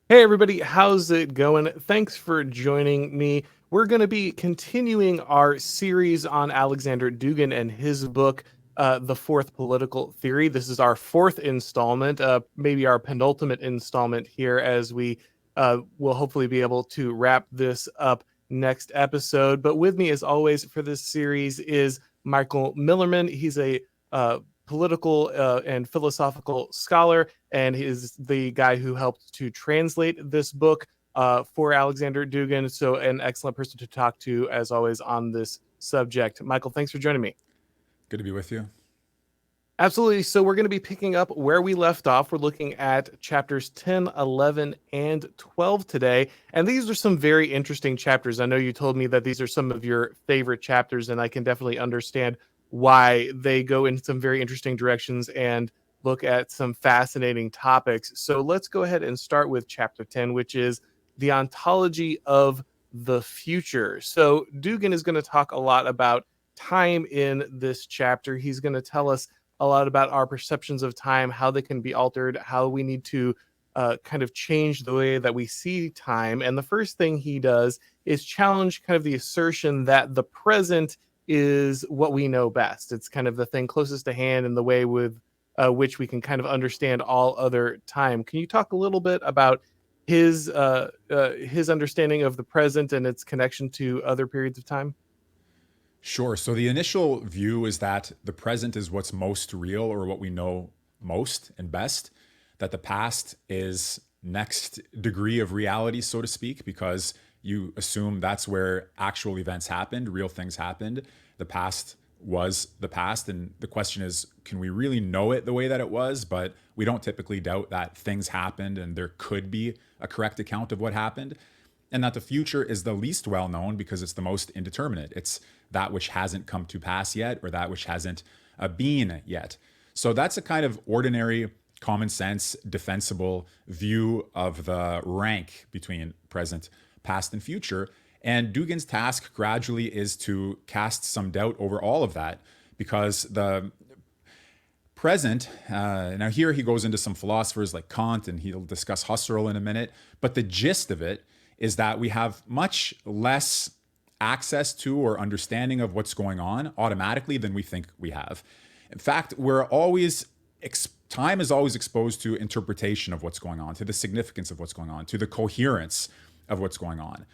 Hey everybody, how's it going? Thanks for joining me. We're going to be continuing our series on Alexander Dugin and his book, The Fourth Political Theory. This is our fourth installment, maybe our penultimate installment here, as we will hopefully be able to wrap this up next episode. But with me, as always, for this series is Michael Millerman. He's a political and philosophical scholar, and is the guy who helped to translate this book for Alexander Dugin. So, an excellent person to talk to, as always, on this subject. Michael, thanks for joining me. Good to be with you. Absolutely. So, we're going to be picking up where we left off. We're looking at chapters 10, 11, and 12 today. And these are some very interesting chapters. I know you told me that these are some of your favorite chapters, and I can definitely understand why they go in some very interesting directions and look at some fascinating topics. So, let's go ahead and start with chapter 10, which is the ontology of the future. So, Dugin is going to talk a lot about time in this chapter. He's going to tell us a lot about our perceptions of time, how they can be altered, how we need to kind of change the way that we see time. And the first thing he does is challenge kind of the assertion that the present is what we know best. It's kind of the thing closest to hand and the way with which we can kind of understand all other time. Can you talk a little bit about his understanding of the present and its connection to other periods of time? Sure. So the initial view is that the present is what's most real or what we know most and best, that the past is next degree of reality, so to speak, because you assume that's where actual events happened, real things happened. The past was the past. And the question is, can we really know it the way that it was? But we don't typically doubt that things happened and there could be a correct account of what happened. And that the future is the least well known because it's the most indeterminate. It's that which hasn't come to pass yet, or that which hasn't been yet. So that's a kind of ordinary, common sense, defensible view of the rank between present, past, and future. And Dugin's task gradually is to cast some doubt over all of that, because the present, now here he goes into some philosophers like Kant, and he'll discuss Husserl in a minute, but the gist of it is that we have much less access to or understanding of what's going on automatically than we think we have. In fact, time is always exposed to interpretation of what's going on, to the significance of what's going on, to the coherence of what's going on.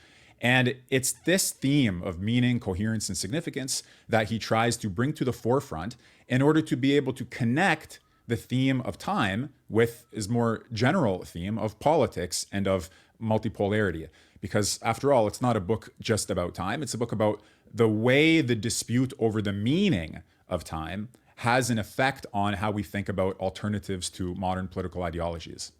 And it's this theme of meaning, coherence, and significance that he tries to bring to the forefront in order to be able to connect the theme of time with his more general theme of politics and of multipolarity. Because after all, it's not a book just about time, it's a book about the way the dispute over the meaning of time has an effect on how we think about alternatives to modern political ideologies.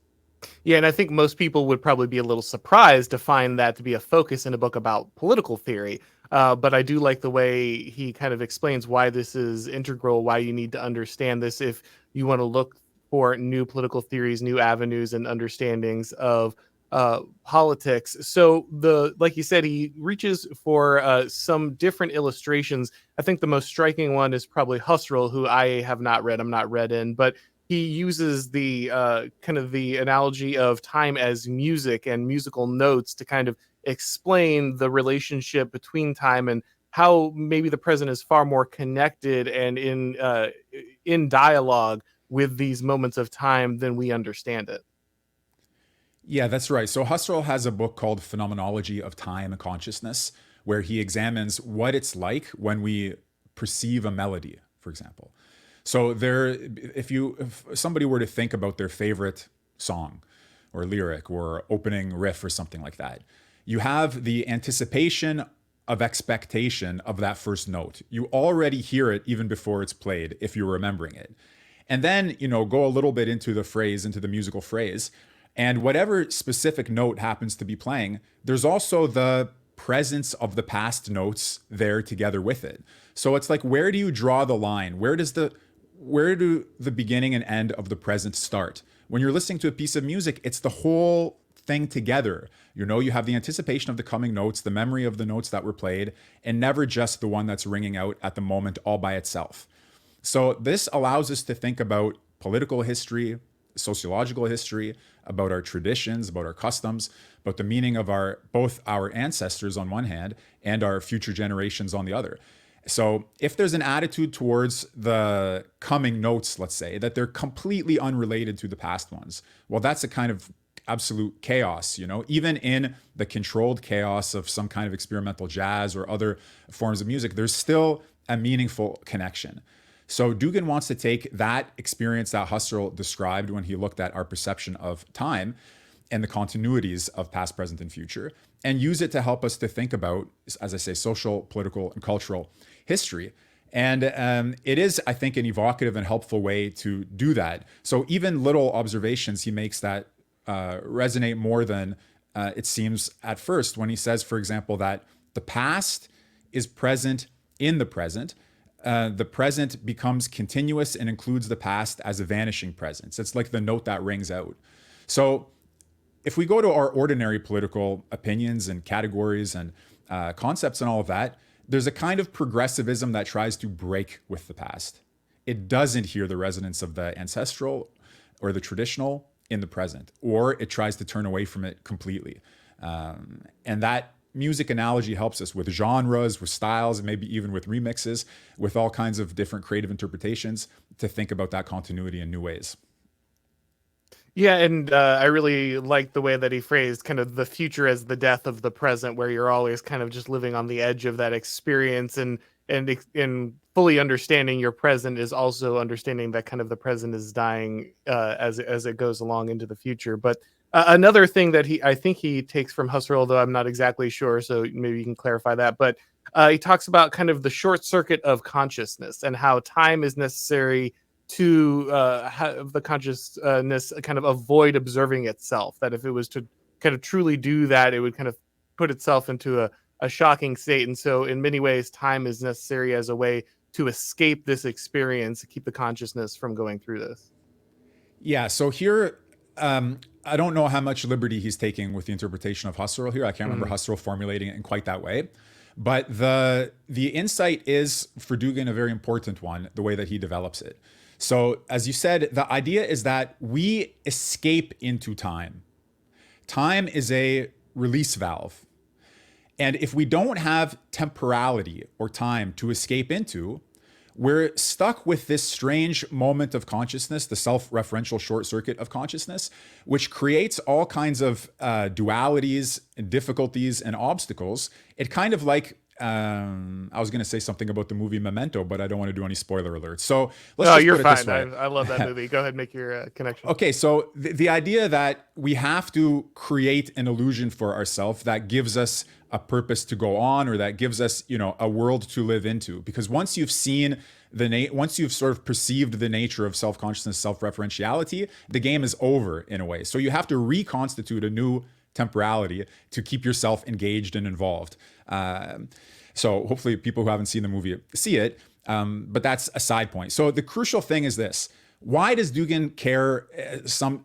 Yeah, and I think most people would probably be a little surprised to find that to be a focus in a book about political theory. But I do like the way he kind of explains why this is integral, why you need to understand this if you want to look for new political theories, new avenues, and understandings of politics. So the like you said, he reaches for some different illustrations. I think the most striking one is probably Husserl, who I have not read. I'm not read in, but he uses the kind of the analogy of time as music and musical notes to kind of explain the relationship between time and how maybe the present is far more connected and in dialogue with these moments of time than we understand it. Yeah, that's right. So Husserl has a book called Phenomenology of Time and Consciousness, where he examines what it's like when we perceive a melody, for example. So if somebody were to think about their favorite song or lyric or opening riff or something like that, you have the anticipation of expectation of that first note. You already hear it even before it's played if you're remembering it. And then, go a little bit into into the musical phrase, and whatever specific note happens to be playing, there's also the presence of the past notes there together with it. So it's like, where do you draw the line? Where do the beginning and end of the present start? When you're listening to a piece of music, it's the whole thing together. You have the anticipation of the coming notes, the memory of the notes that were played, and never just the one that's ringing out at the moment all by itself. So this allows us to think about political history, sociological history, about our traditions, about our customs, about the meaning of both our ancestors on one hand and our future generations on the other. So if there's an attitude towards the coming notes, let's say, that they're completely unrelated to the past ones, well, that's a kind of absolute chaos, even in the controlled chaos of some kind of experimental jazz or other forms of music, there's still a meaningful connection. So Dugin wants to take that experience that Husserl described when he looked at our perception of time and the continuities of past, present, and future, and use it to help us to think about, as I say, social, political, and cultural history. And it is, I think, an evocative and helpful way to do that. So even little observations he makes that resonate more than it seems at first, when he says, for example, that the past is present in the present. The present becomes continuous and includes the past as a vanishing presence. It's like the note that rings out. So if we go to our ordinary political opinions and categories and concepts and all of that, there's a kind of progressivism that tries to break with the past. It doesn't hear the resonance of the ancestral or the traditional in the present, or it tries to turn away from it completely. And that music analogy helps us with genres, with styles, and maybe even with remixes, with all kinds of different creative interpretations to think about that continuity in new ways. Yeah, and I really like the way that he phrased kind of the future as the death of the present, where you're always kind of just living on the edge of that experience, and in fully understanding your present is also understanding that kind of the present is dying as it goes along into the future. But another thing that I think he takes from Husserl, though I'm not exactly sure, so maybe you can clarify that. But he talks about kind of the short circuit of consciousness and how time is necessary to have the consciousness kind of avoid observing itself. That if it was to kind of truly do that, it would kind of put itself into a shocking state. And so in many ways, time is necessary as a way to escape this experience, to keep the consciousness from going through this. Yeah, so here, I don't know how much liberty he's taking with the interpretation of Husserl here. I can't remember Husserl formulating it in quite that way. But the insight is, for Dugin, a very important one, the way that he develops it. So as you said, the idea is that we escape into time. Time is a release valve. And if we don't have temporality or time to escape into, we're stuck with this strange moment of consciousness, the self-referential short circuit of consciousness, which creates all kinds of dualities and difficulties and obstacles. It kind of like, I was going to say something about the movie Memento, but I don't want to do any spoiler alerts. So let's just you're put it fine. this way. I love that movie. Go ahead and make your connection. Okay, so the idea that we have to create an illusion for ourselves that gives us a purpose to go on, or that gives us, a world to live into. Because once you've seen once you've sort of perceived the nature of self-consciousness, self-referentiality, the game is over in a way. So you have to reconstitute a new temporality to keep yourself engaged and involved. So hopefully people who haven't seen the movie see it, but that's a side point. So the crucial thing is this. Why does Dugin care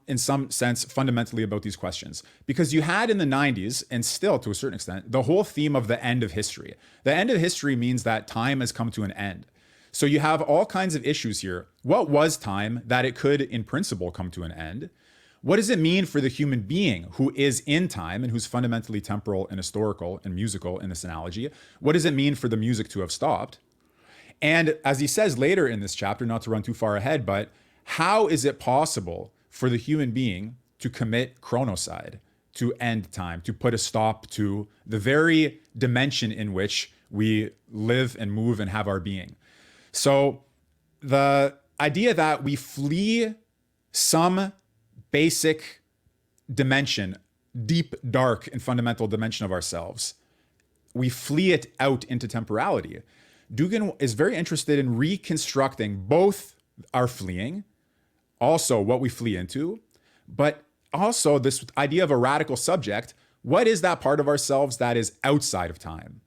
in some sense fundamentally about these questions? Because you had in the 90s, and still to a certain extent, the whole theme of the end of history. The end of history means that time has come to an end. So you have all kinds of issues here. What was time that it could, in principle, come to an end? What does it mean for the human being who is in time and who's fundamentally temporal and historical and musical in this analogy? What does it mean for the music to have stopped? And as he says later in this chapter, not to run too far ahead, but how is it possible for the human being to commit chronocide, to end time, to put a stop to the very dimension in which we live and move and have our being? So the idea that we flee some basic dimension, deep, dark, and fundamental dimension of ourselves, we flee it out into temporality. Dugin is very interested in reconstructing both our fleeing, also what we flee into, but also this idea of a radical subject. What is that part of ourselves that is outside of time?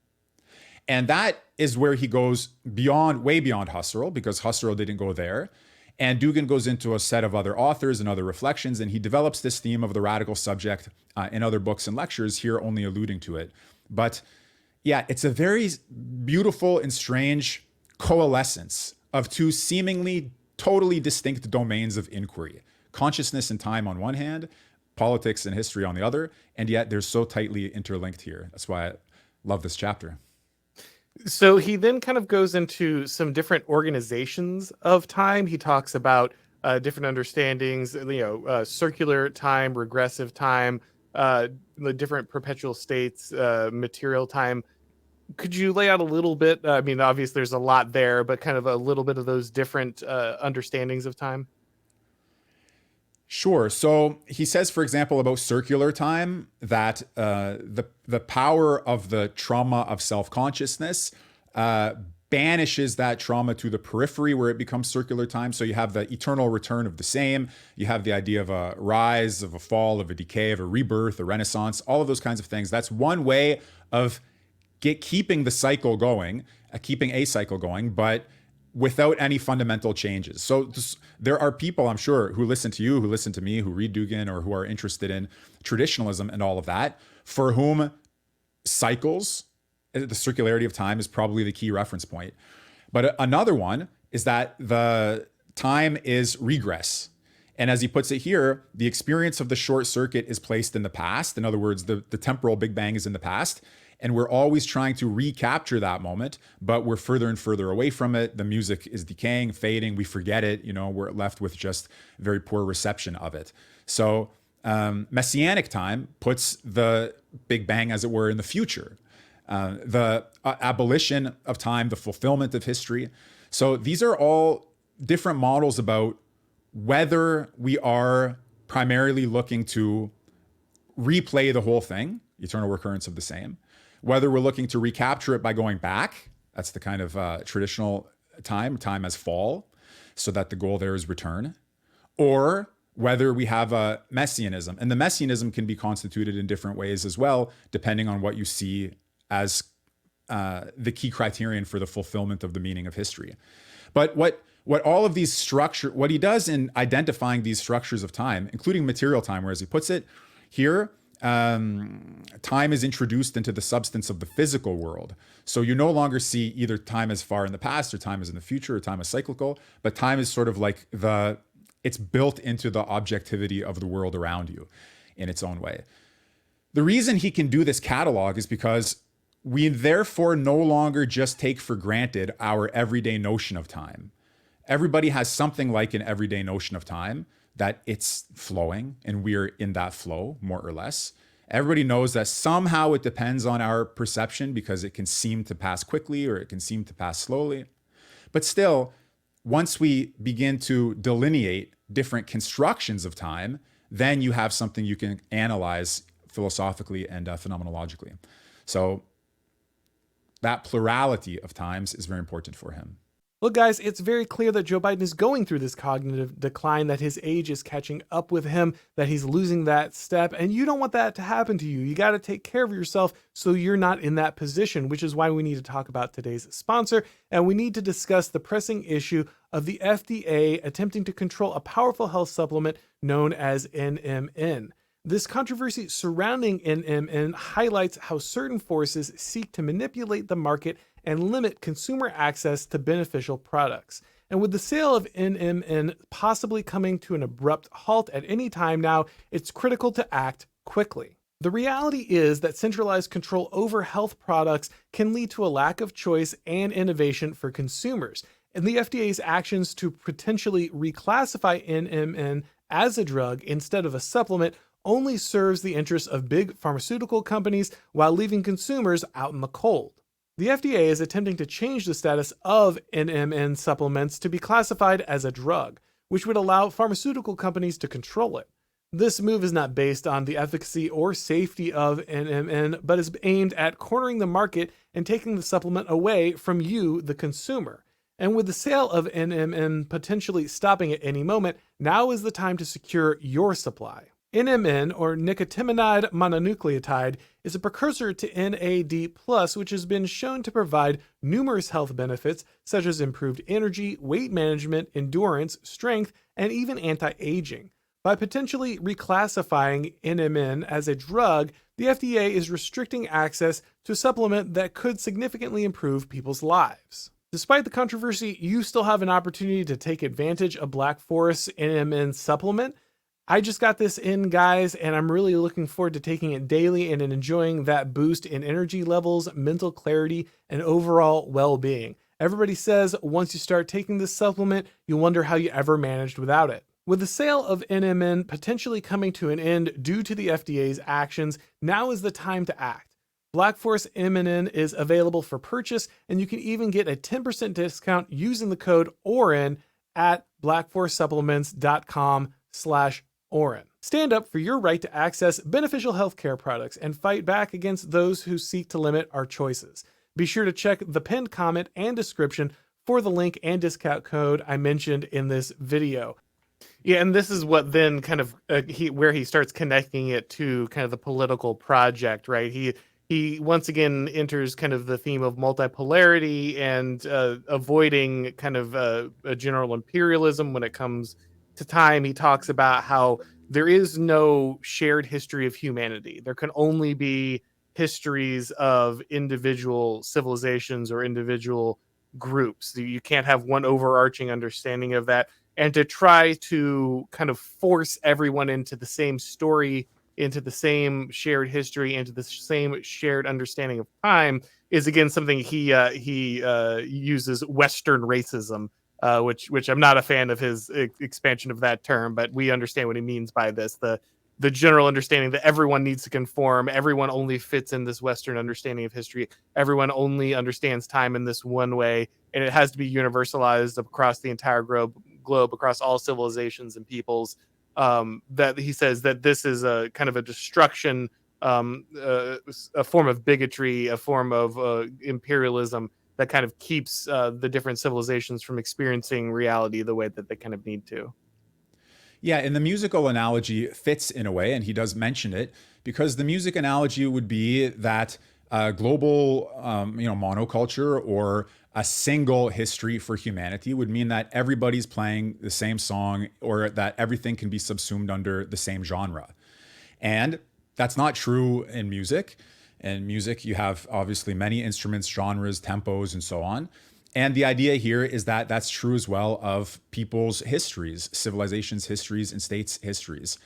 And that is where he goes way beyond Husserl, because Husserl didn't go there. And Dugin goes into a set of other authors and other reflections, and he develops this theme of the radical subject in other books and lectures, here only alluding to it. But yeah, it's a very beautiful and strange coalescence of two seemingly totally distinct domains of inquiry, consciousness and time on one hand, politics and history on the other, and yet they're so tightly interlinked here. That's why I love this chapter. So he then kind of goes into some different organizations of time. He talks about different understandings, circular time, regressive time, the different perpetual states, material time. Could you lay out a little bit? I mean, obviously there's a lot there, but kind of a little bit of those different understandings of time. Sure. So he says, for example, about circular time, that the power of the trauma of self-consciousness banishes that trauma to the periphery where it becomes circular time. So you have the eternal return of the same. You have the idea of a rise, of a fall, of a decay, of a rebirth, a renaissance, all of those kinds of things. That's one way of keeping the cycle going, keeping a cycle going, but without any fundamental changes. So there are people, I'm sure, who listen to you, who listen to me, who read Dugin, or who are interested in traditionalism and all of that, for whom cycles, the circularity of time, is probably the key reference point. But another one is that the time is regress. And as he puts it here, the experience of the short circuit is placed in the past. In other words, the temporal Big Bang is in the past. And we're always trying to recapture that moment, but we're further and further away from it. The music is decaying, fading. We forget it. We're left with just very poor reception of it. So Messianic time puts the Big Bang, as it were, in the future. The abolition of time, the fulfillment of history. So these are all different models about whether we are primarily looking to replay the whole thing, eternal recurrence of the same, whether we're looking to recapture it by going back. That's the kind of traditional time as fall, so that the goal there is return, or whether we have a messianism. And the messianism can be constituted in different ways as well, depending on what you see as the key criterion for the fulfillment of the meaning of history. But what all of these what he does in identifying these structures of time, including material time, where as he puts it here, time is introduced into the substance of the physical world. So you no longer see either time as far in the past or time as in the future or time as cyclical, but time is sort of like it's built into the objectivity of the world around you in its own way. The reason he can do this catalog is because we therefore no longer just take for granted our everyday notion of time. Everybody has something like an everyday notion of time, that it's flowing and we're in that flow, more or less. Everybody knows that somehow it depends on our perception, because it can seem to pass quickly or it can seem to pass slowly. But still, once we begin to delineate different constructions of time, then you have something you can analyze philosophically and phenomenologically. So that plurality of times is very important for him. Look, guys, it's very clear that Joe Biden is going through this cognitive decline, that his age is catching up with him, that he's losing that step, and you don't want that to happen to you. You got to take care of yourself so you're not in that position, which is why we need to talk about today's sponsor, and we need to discuss the pressing issue of the FDA attempting to control a powerful health supplement known as NMN. This controversy surrounding NMN highlights how certain forces seek to manipulate the market and limit consumer access to beneficial products. And with the sale of NMN possibly coming to an abrupt halt at any time now, it's critical to act quickly. The reality is that centralized control over health products can lead to a lack of choice and innovation for consumers. And the FDA's actions to potentially reclassify NMN as a drug instead of a supplement only serves the interests of big pharmaceutical companies while leaving consumers out in the cold. The FDA is attempting to change the status of NMN supplements to be classified as a drug, which would allow pharmaceutical companies to control it. This move is not based on the efficacy or safety of NMN, but is aimed at cornering the market and taking the supplement away from you, the consumer. And with the sale of NMN potentially stopping at any moment, now is the time to secure your supply. NMN, or nicotinamide mononucleotide, is a precursor to NAD+, which has been shown to provide numerous health benefits such as improved energy, weight management, endurance, strength, and even anti-aging. By potentially reclassifying NMN as a drug, the FDA is restricting access to a supplement that could significantly improve people's lives. Despite the controversy, you still have an opportunity to take advantage of Black Forest's NMN supplement. I just got this in, guys, and I'm really looking forward to taking it daily and enjoying that boost in energy levels, mental clarity, and overall well-being. Everybody says once you start taking this supplement, you wonder how you ever managed without it. With the sale of NMN potentially coming to an end due to the FDA's actions, now is the time to act. Black Forest MNN is available for purchase, and you can even get a 10% discount using the code Auron at blackforestsupplements.com/Auron. Stand up for your right to access beneficial healthcare products and fight back against those who seek to limit our choices. Be sure to check the pinned comment and description for the link and discount code I mentioned in this video. Yeah, and this is what then kind of where he starts connecting it to kind of the political project, right? He once again enters kind of the theme of multipolarity and avoiding kind of a general imperialism when it comes to time. He talks about how there is no shared history of humanity. There can only be histories of individual civilizations or individual groups. You can't have one overarching understanding of that. And to try to kind of force everyone into the same story, into the same shared history, into the same shared understanding of time is again something he uses Western racism, which I'm not a fan of his expansion of that term, but we understand what he means by this. The general understanding that everyone needs to conform, everyone only fits in this Western understanding of history, everyone only understands time in this one way, and it has to be universalized across the entire globe, across all civilizations and peoples. That he says that this is a kind of a destruction, a form of bigotry, a form of imperialism that kind of keeps the different civilizations from experiencing reality the way that they kind of need to. Yeah, and the musical analogy fits in a way, and he does mention it, because the music analogy would be that global, monoculture or a single history for humanity would mean that everybody's playing the same song or that everything can be subsumed under the same genre. And that's not true in music. In music, you have obviously many instruments, genres, tempos, and so on. And the idea here is that that's true as well of people's histories, civilizations' histories, and states' histories.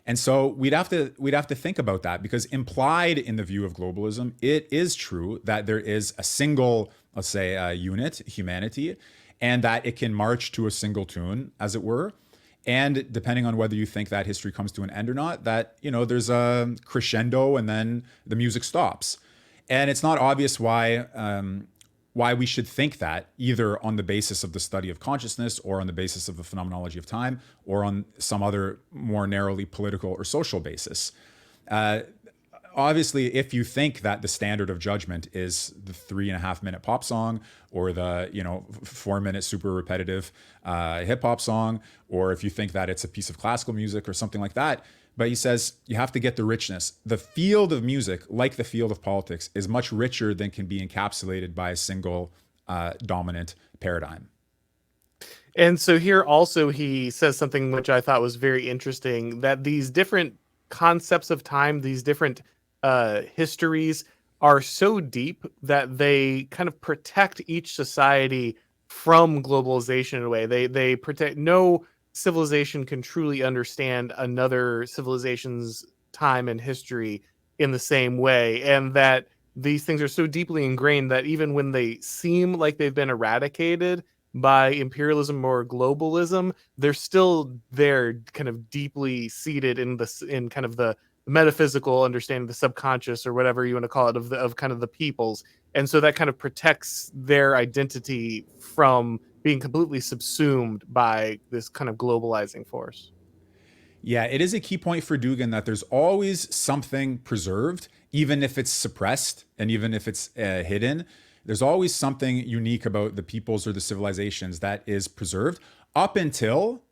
And so we'd have to think about that, because implied in the view of globalism, it is true that there is a single, let's say, a unit, humanity, and that it can march to a single tune, as it were. And depending on whether you think that history comes to an end or not, that, there's a crescendo and then the music stops. And it's not obvious why we should think that, either on the basis of the study of consciousness or on the basis of the phenomenology of time or on some other more narrowly political or social basis. Obviously, if you think that the standard of judgment is the 3.5-minute pop song or the 4-minute super repetitive hip hop song, or if you think that it's a piece of classical music or something like that, but he says you have to get the richness. The field of music, like the field of politics, is much richer than can be encapsulated by a single dominant paradigm. And so here also he says something which I thought was very interesting, that these different concepts of time, these different histories are so deep that they kind of protect each society from globalization in a way. They protect, no civilization can truly understand another civilization's time and history in the same way, and that these things are so deeply ingrained that even when they seem like they've been eradicated by imperialism or globalism, they're still there, kind of deeply seated in kind of the metaphysical understanding, the subconscious, or whatever you want to call it, of kind of the peoples. And so that kind of protects their identity from being completely subsumed by this kind of globalizing force. Yeah, it is a key point for Dugin that there's always something preserved, even if it's suppressed and even if it's hidden. There's always something unique about the peoples or the civilizations that is preserved up until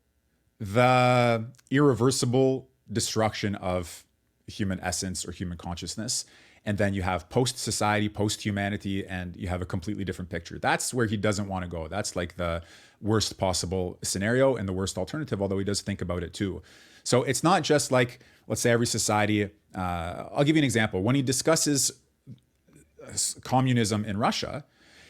the irreversible destruction of human essence or human consciousness. And then you have post-society, post-humanity, and you have a completely different picture. That's where he doesn't want to go. That's like the worst possible scenario and the worst alternative, although he does think about it too. So it's not just like, let's say every society, I'll give you an example. When he discusses communism in Russia,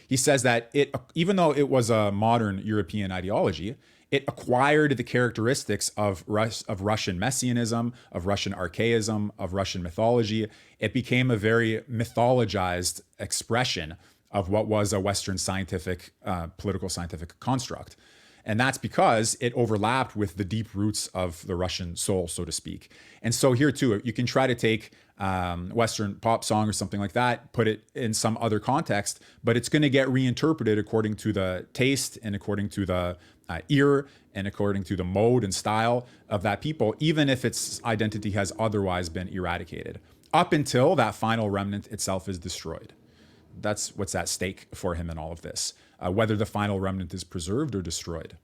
He says that even though it was a modern European ideology, it acquired the characteristics of Russian messianism, of Russian archaism, of Russian mythology. It became a very mythologized expression of what was a Western scientific, political scientific construct. And that's because it overlapped with the deep roots of the Russian soul, so to speak. And so here too, you can try to take Western pop song or something like that, put it in some other context, but it's going to get reinterpreted according to the taste and according to the ear and according to the mode and style of that people, even if its identity has otherwise been eradicated, up until that final remnant itself is destroyed. That's what's at stake for him in all of this, whether the final remnant is preserved or destroyed.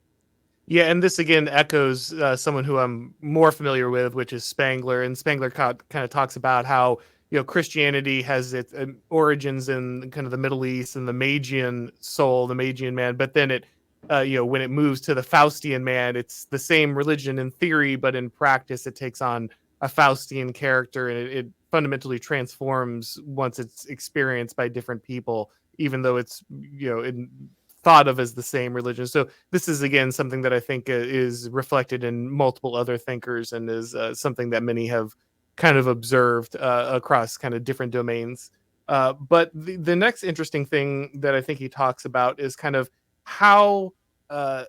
Yeah, and this again echoes someone who I'm more familiar with, which is Spangler. And Spangler kind of talks about how Christianity has its origins in kind of the Middle East and the Magian soul, the Magian man, but then it when it moves to the Faustian man, it's the same religion in theory, but in practice it takes on a Faustian character, and it fundamentally transforms once it's experienced by different people, even though it's thought of as the same religion. So this is again something that I think is reflected in multiple other thinkers, and is something that many have kind of observed across kind of different domains. But the next interesting thing that I think he talks about is kind of how the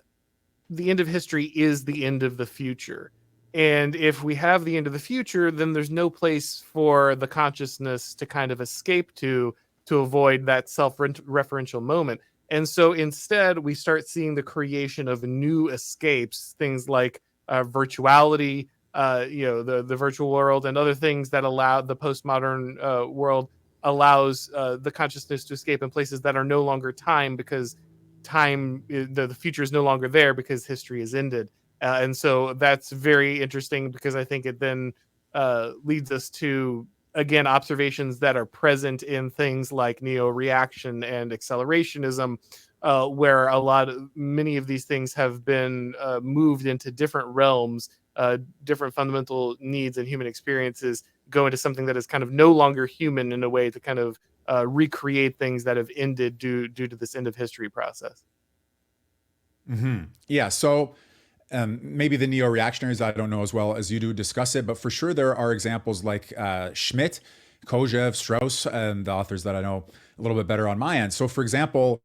end of history is the end of the future. And if we have the end of the future, then there's no place for the consciousness to kind of escape to avoid that self-referential moment. And so instead, we start seeing the creation of new escapes, things like virtuality, the virtual world, and other things that allow the postmodern world allows the consciousness to escape in places that are no longer time, because the future is no longer there because history is ended. And so that's very interesting, because I think it then leads us to, again, observations that are present in things like neo-reaction and accelerationism, where many of these things have been moved into different realms, different fundamental needs and human experiences go into something that is kind of no longer human, in a way to kind of recreate things that have ended due to this end of history process. Mm-hmm. Yeah. So maybe the neo-reactionaries, I don't know as well as you do, discuss it, but for sure there are examples like Schmidt, Kojev, Strauss, and the authors that I know a little bit better on my end. So for example,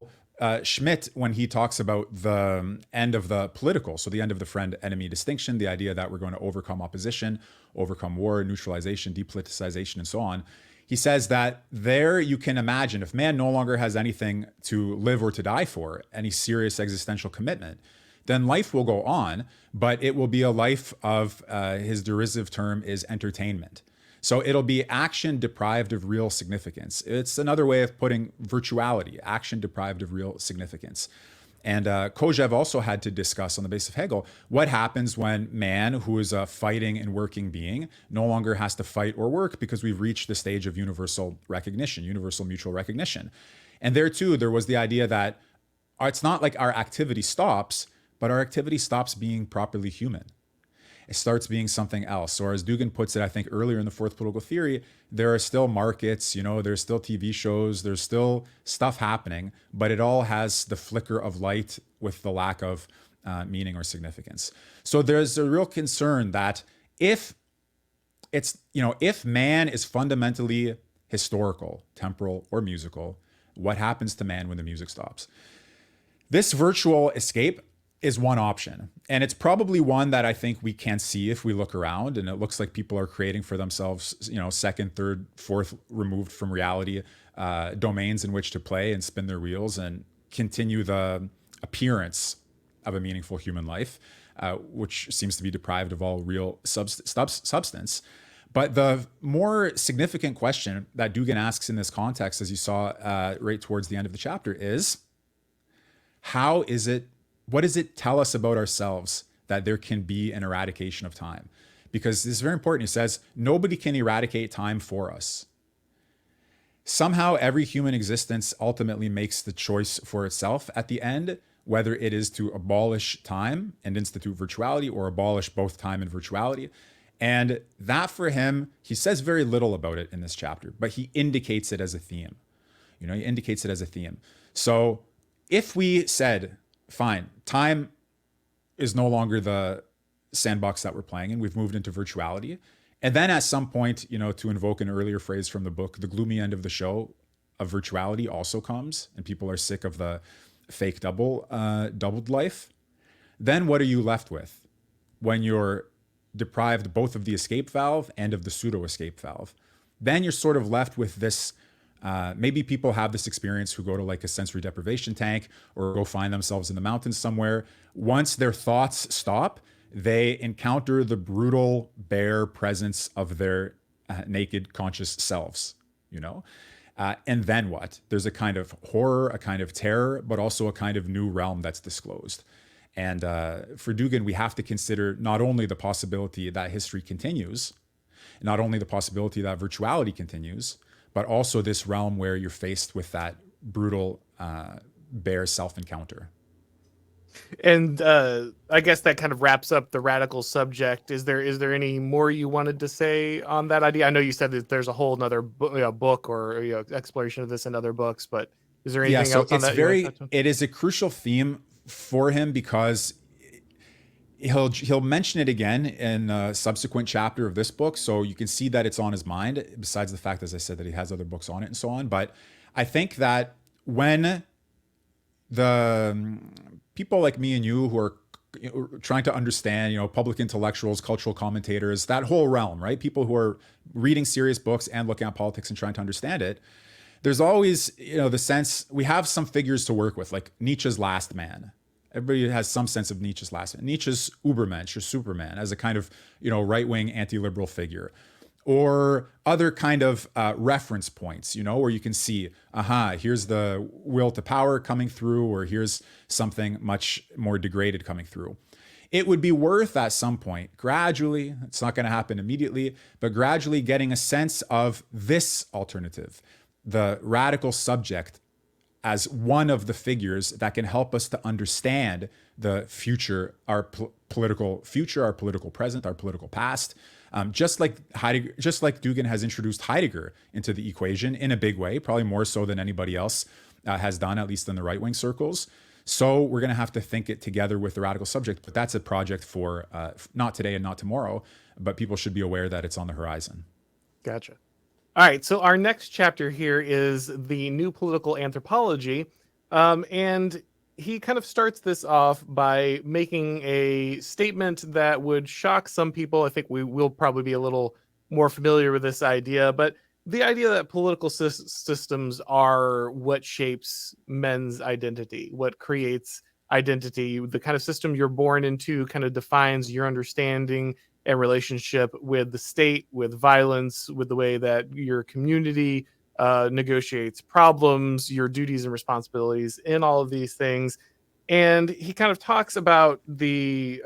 Schmidt, when he talks about the end of the political, so the end of the friend-enemy distinction, the idea that we're going to overcome opposition, overcome war, neutralization, depoliticization, and so on, he says that there you can imagine, if man no longer has anything to live or to die for, any serious existential commitment, then life will go on, but it will be a life of, his derisive term is entertainment. So it'll be action deprived of real significance. It's another way of putting virtuality, action deprived of real significance. And Kojev also had to discuss, on the basis of Hegel, what happens when man, who is a fighting and working being, no longer has to fight or work because we've reached the stage of universal recognition, universal mutual recognition. And there too, there was the idea that it's not like our activity stops, but our activity stops being properly human. It starts being something else. Or as Dugin puts it, I think earlier in the fourth political theory, there are still markets, there's still TV shows, there's still stuff happening, but it all has the flicker of light with the lack of meaning or significance. So there's a real concern that if man is fundamentally historical, temporal, or musical, what happens to man when the music stops? This virtual escape is one option. And it's probably one that I think we can see if we look around, and it looks like people are creating for themselves, second, third, fourth removed from reality domains in which to play and spin their wheels and continue the appearance of a meaningful human life, which seems to be deprived of all real substance. But the more significant question that Dugin asks in this context, as you saw right towards the end of the chapter, is what does it tell us about ourselves that there can be an eradication of time? Because this is very important. He says, nobody can eradicate time for us. Somehow every human existence ultimately makes the choice for itself at the end, whether it is to abolish time and institute virtuality, or abolish both time and virtuality. And that for him, he says very little about it in this chapter, but he indicates it as a theme. He indicates it as a theme. So if we said, fine, time is no longer the sandbox that we're playing in, we've moved into virtuality. And then at some point, to invoke an earlier phrase from the book, the gloomy end of the show of virtuality also comes, and people are sick of the fake doubled life. Then what are you left with when you're deprived both of the escape valve and of the pseudo escape valve? Then you're sort of left with this. Maybe people have this experience who go to like a sensory deprivation tank or go find themselves in the mountains somewhere. Once their thoughts stop, they encounter the brutal, bare presence of their naked, conscious selves, and then what? There's a kind of horror, a kind of terror, but also a kind of new realm that's disclosed. And for Dugin, we have to consider not only the possibility that history continues, not only the possibility that virtuality continues, but also this realm where you're faced with that brutal, bare self-encounter. And I guess that kind of wraps up the radical subject. Is there any more you wanted to say on that idea? I know you said that there's a whole nother book or exploration of this in other books, but is there anything else on that? It is a crucial theme for him because he'll mention it again in a subsequent chapter of this book. So you can see that it's on his mind, besides the fact, as I said, that he has other books on it and so on. But I think that when the people like me and you who are trying to understand, public intellectuals, cultural commentators, that whole realm, right? People who are reading serious books and looking at politics and trying to understand it, there's always, the sense we have some figures to work with, like Nietzsche's Last Man. Everybody has some sense of Nietzsche's Last Man. Nietzsche's Ubermensch or Superman as a kind of, right-wing anti-liberal figure. Or other kind of reference points, where you can see, here's the will to power coming through, or here's something much more degraded coming through. It would be worth at some point, gradually, it's not going to happen immediately, but gradually getting a sense of this alternative, the radical subject, as one of the figures that can help us to understand the future, our political future, our political present, our political past. Just like Dugin has introduced Heidegger into the equation in a big way, probably more so than anybody else has done, at least in the right-wing circles. So we're going to have to think it together with the radical subject, but that's a project for not today and not tomorrow, but people should be aware that it's on the horizon. Gotcha. All right, so our next chapter here is the new political anthropology, and he kind of starts this off by making a statement that would shock some people. I think we will probably be a little more familiar with this idea, but the idea that political systems are what shapes men's identity, what creates identity, the kind of system you're born into kind of defines your understanding and relationship with the state, with violence, with the way that your community negotiates problems, your duties and responsibilities in all of these things. And he kind of talks about the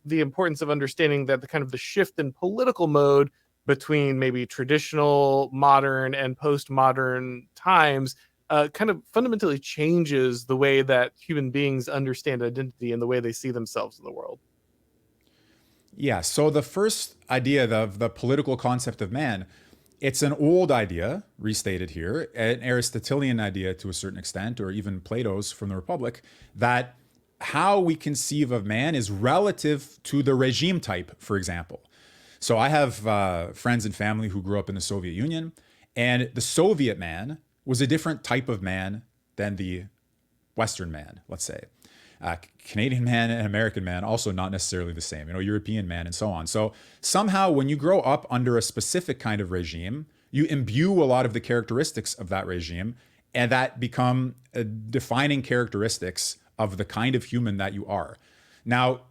importance of understanding that the shift in political mode between maybe traditional, modern, and postmodern times kind of fundamentally changes the way that human beings understand identity and the way they see themselves in the world. Yeah, so the first idea of the political concept of man, it's an old idea, restated here, an Aristotelian idea to a certain extent, or even Plato's from the Republic, that how we conceive of man is relative to the regime type, for example. So I have friends and family who grew up in the Soviet Union, and the Soviet man was a different type of man than the Western man, let's say. Canadian man and American man, also not necessarily the same, European man and so on. So somehow when you grow up under a specific kind of regime, you imbue a lot of the characteristics of that regime, and that become defining characteristics of the kind of human that you are. Now,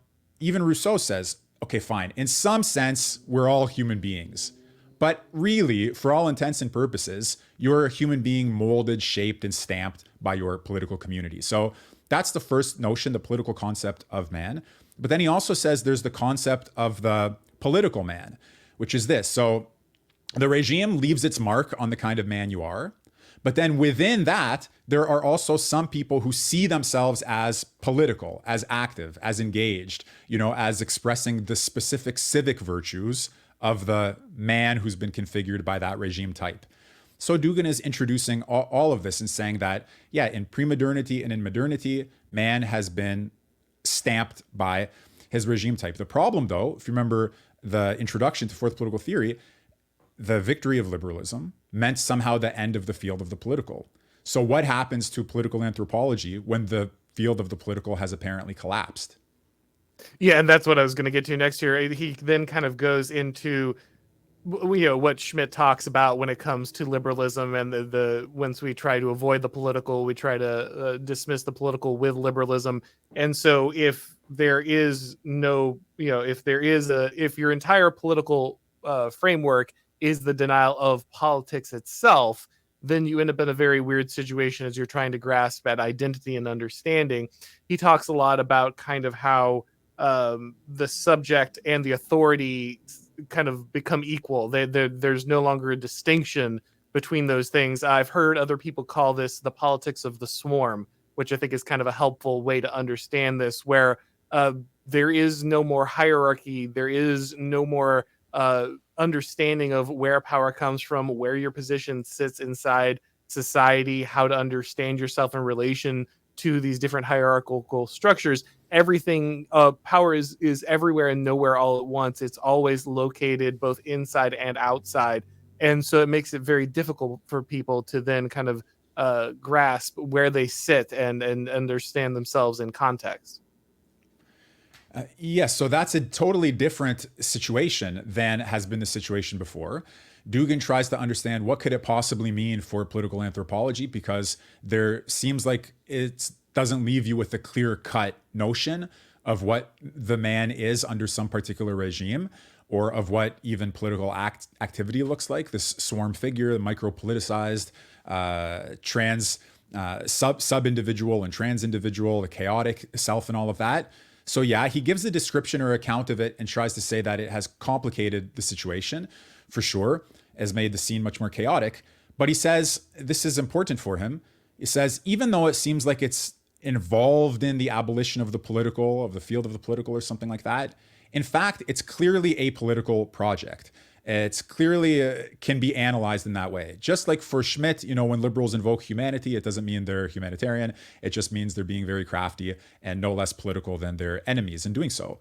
even Rousseau says, okay, fine, in some sense, we're all human beings. But really, for all intents and purposes, you're a human being molded, shaped, and stamped by your political community. So that's the first notion, the political concept of man. But then he also says there's the concept of the political man, which is this. So the regime leaves its mark on the kind of man you are. But then within that, there are also some people who see themselves as political, as active, as engaged, as expressing the specific civic virtues of the man who's been configured by that regime type. So Dugin is introducing all of this and saying that, yeah, in pre-modernity and in modernity, man has been stamped by his regime type. The problem, though, if you remember the introduction to fourth political theory, the victory of liberalism meant somehow the end of the field of the political. So what happens to political anthropology when the field of the political has apparently collapsed? Yeah, and that's what I was going to get to next here. He then kind of goes into what Schmidt talks about when it comes to liberalism, and the once we try to avoid the political, we try to dismiss the political with liberalism. And so if there is no, if your entire political framework is the denial of politics itself, then you end up in a very weird situation as you're trying to grasp at identity and understanding. He talks a lot about kind of how the subject and the authority kind of become equal. There's no longer a distinction between those things. I've heard other people call this the politics of the swarm, which I think is kind of a helpful way to understand this, where there is no more hierarchy. There is no more understanding of where power comes from, where your position sits inside society, how to understand yourself in relation to these different hierarchical structures. Everything, power is everywhere and nowhere all at once. It's always located both inside and outside, and so it makes it very difficult for people to then kind of grasp where they sit and understand themselves in context. Yes, so that's a totally different situation than has been the situation before. Dugin tries to understand what could it possibly mean for political anthropology, because there seems like it doesn't leave you with a clear-cut notion of what the man is under some particular regime, or of what even political activity looks like. This swarm figure, the micro-politicized, sub-individual and trans individual, the chaotic self and all of that. So yeah, he gives a description or account of it and tries to say that it has complicated the situation, for sure, has made the scene much more chaotic. But he says, this is important for him. He says, even though it seems like it's involved in the abolition of the political, of the field of the political or something like that, in fact, it's clearly a political project. It's clearly can be analyzed in that way. Just like for Schmidt, when liberals invoke humanity, it doesn't mean they're humanitarian. It just means they're being very crafty and no less political than their enemies in doing so.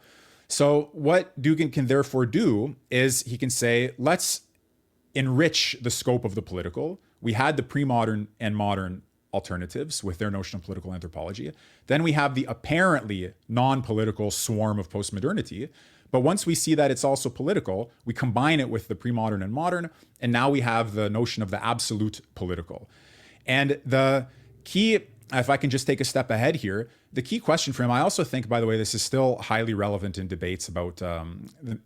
So what Dugin can therefore do is he can say, let's enrich the scope of the political. We had the pre-modern and modern alternatives with their notion of political anthropology. Then we have the apparently non-political swarm of postmodernity. But once we see that it's also political, we combine it with the pre-modern and modern, and now we have the notion of the absolute political. And the key, if I can just take a step ahead here, the key question for him, I also think, by the way, this is still highly relevant in debates about the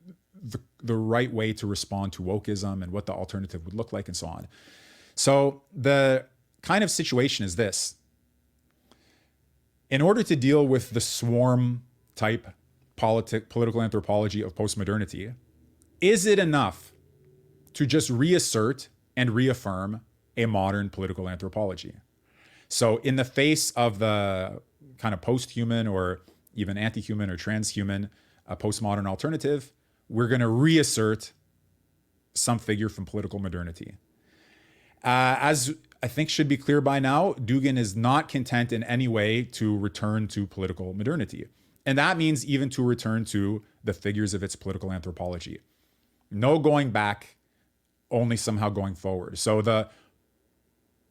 right way to respond to wokeism and what the alternative would look like and so on. So the kind of situation is this. In order to deal with the swarm type political anthropology of postmodernity, is it enough to just reassert and reaffirm a modern political anthropology? So in the face of the kind of post-human or even anti-human or transhuman postmodern alternative, we're going to reassert some figure from political modernity. As I think should be clear by now, Dugin is not content in any way to return to political modernity. And that means even to return to the figures of its political anthropology. No going back, only somehow going forward. So the